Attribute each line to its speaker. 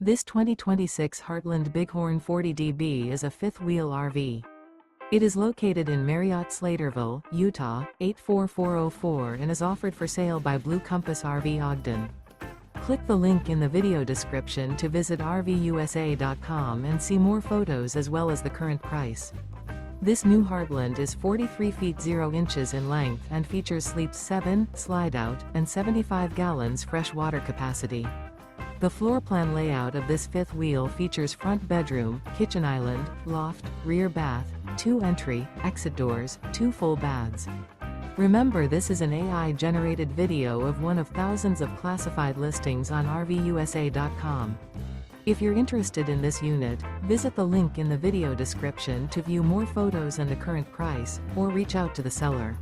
Speaker 1: This 2026 Heartland Bighorn 40DB is a fifth-wheel RV. It is located in Marriott-Slaterville, Utah, 84404 and is offered for sale by Blue Compass RV Ogden. Click the link in the video description to visit RVUSA.com and see more photos as well as the current price. This new Heartland is 43 feet 0 inches in length and features sleeps 7, slide-out, and 75 gallons fresh water capacity. The floor plan layout of this fifth wheel features front bedroom, kitchen island, loft, rear bath, 2 entry, exit doors, 2 full baths. Remember, this is an AI-generated video of one of thousands of classified listings on RVUSA.com. If you're interested in this unit, visit the link in the video description to view more photos and the current price, or reach out to the seller.